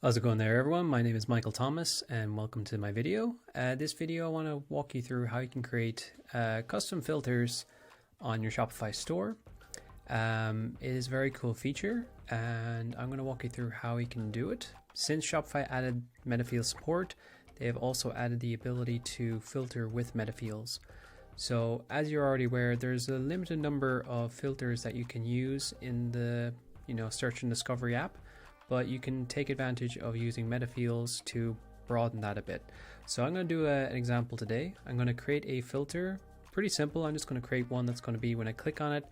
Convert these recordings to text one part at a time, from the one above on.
How's it going there, everyone? My name is Michael Thomas and welcome to my video. This video I want to walk you through how you can create custom filters on your Shopify store. It is a very cool feature and I'm going to walk you through how you can do it. Since Shopify added metafield support, they have also added the ability to filter with metafields. So as you're already aware, there's a limited number of filters that you can use in the search and discovery app, but you can take advantage of using metafields to broaden that a bit. So I'm going to do an example today. I'm going to create a filter, pretty simple. I'm just going to create one that's going to be, when I click on it,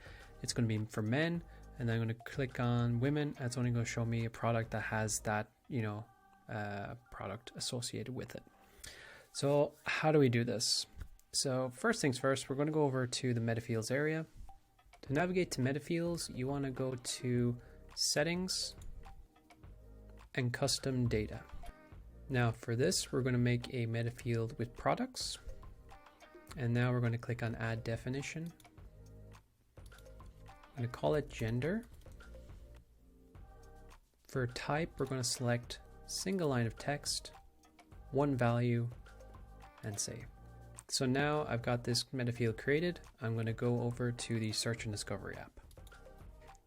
it's going to be for men, and then I'm going to click on women, and it's only going to show me a product that has that product associated with it. So how do we do this? So first things first, we're going to go over to the metafields area. To navigate to metafields, you want to go to settings and custom data. Now for this, we're going to make a metafield with products, and now we're going to click on add definition. I'm going to call it gender. For type, we're going to select single line of text, one value, and save. So now I've got this metafield created. I'm going to go over to the search and discovery app.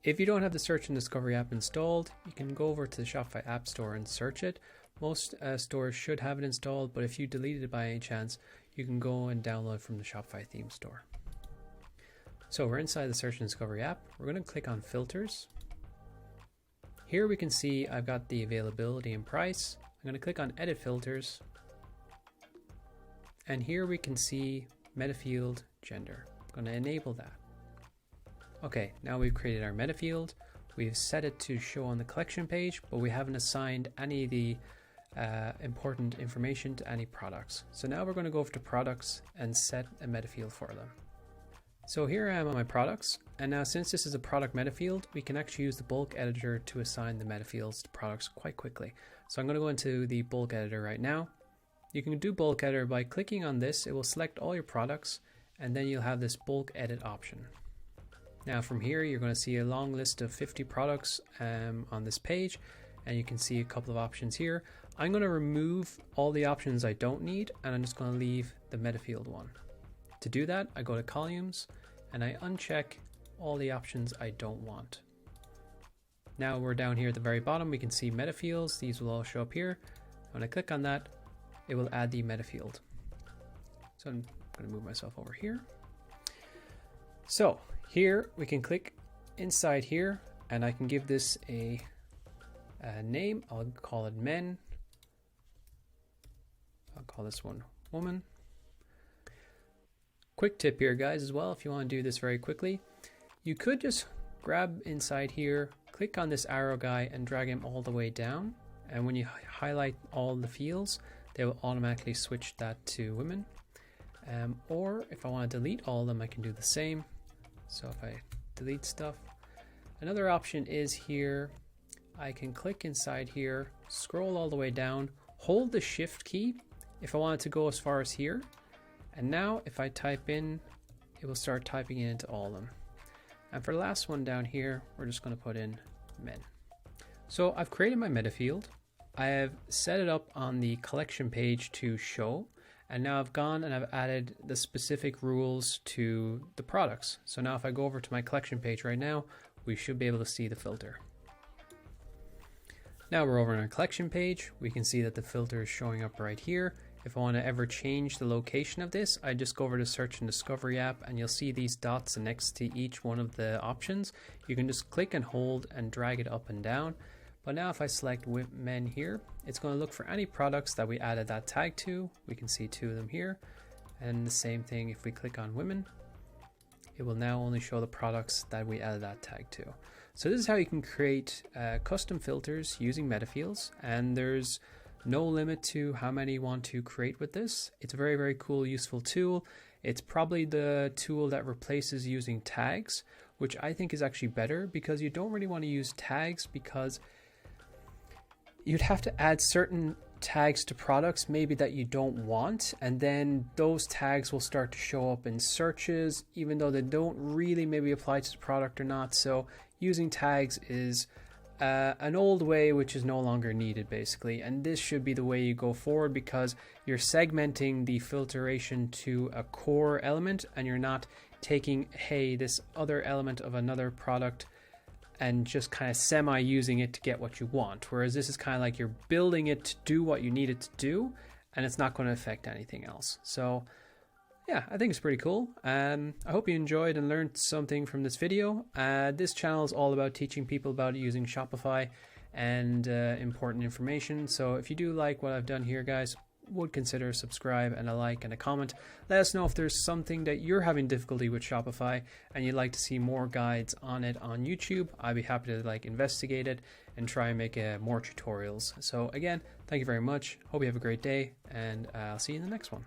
If you don't have the search and discovery app installed, you can go over to the Shopify App Store and search it. Most stores should have it installed, but if you deleted it by any chance, you can go and download from the Shopify theme store. So we're inside the search and discovery app. We're going to click on filters. Here we can see I've got the availability and price. I'm going to click on edit filters. And here we can see metafield gender. I'm going to enable that. Okay, now we've created our metafield. We've set it to show on the collection page, but we haven't assigned any of the important information to any products. So now we're going to go over to products and set a metafield for them. So here I am on my products, and now since this is a product metafield, we can actually use the bulk editor to assign the metafields to products quite quickly. So I'm going to go into the bulk editor right now. You can do bulk editor by clicking on this. It will select all your products, and then you'll have this bulk edit option. Now from here, you're going to see a long list of 50 products on this page, and you can see a couple of options here. I'm going to remove all the options I don't need, and I'm just going to leave the metafield one. To do that, I go to columns and I uncheck all the options I don't want. Now we're down here at the very bottom, we can see metafields. These will all show up here. When I click on that, it will add the metafield. So I'm going to move myself over here. So here we can click inside here, and I can give this a name. I'll call it men. I'll call this one woman. Quick tip here, guys, as well, if you want to do this very quickly, you could just grab inside here, click on this arrow guy and drag him all the way down. And when you highlight all the fields, they will automatically switch that to women. Or if I want to delete all of them, I can do the same. So if I delete stuff, another option is here, I can click inside here, scroll all the way down, hold the shift key if I want it to go as far as here. And now if I type in, it will start typing it into all of them. And for the last one down here, we're just going to put in men. So I've created my metafield. I have set it up on the collection page to show. And now I've gone and I've added the specific rules to the products. So now if I go over to my collection page right now, we should be able to see the filter. Now we're over on our collection page. We can see that the filter is showing up right here. If I want to ever change the location of this, I just go over to search and discovery app, and you'll see these dots next to each one of the options. You can just click and hold and drag it up and down. But now if I select men here, it's going to look for any products that we added that tag to. We can see two of them here. And the same thing if we click on women, it will now only show the products that we added that tag to. So this is how you can create custom filters using metafields, and there's no limit to how many you want to create with this. It's a very, very cool, useful tool. It's probably the tool that replaces using tags, which I think is actually better, because you don't really want to use tags, because you'd have to add certain tags to products maybe that you don't want, and then those tags will start to show up in searches even though they don't really maybe apply to the product or not. So using tags is an old way which is no longer needed basically, and this should be the way you go forward because you're segmenting the filtration to a core element and you're not taking, hey, this other element of another product and just kind of semi using it to get what you want, whereas this is kind of like you're building it to do what you need it to do and it's not going to affect anything else. So yeah, I think it's pretty cool. I hope you enjoyed and learned something from this video. This channel is all about teaching people about using Shopify and important information. So if you do like what I've done here, guys, would consider subscribe and a like and a comment. Let us know if there's something that you're having difficulty with Shopify and you'd like to see more guides on it on YouTube. I'd be happy to investigate it and try and make more tutorials. So again, thank you very much. Hope you have a great day, and I'll see you in the next one.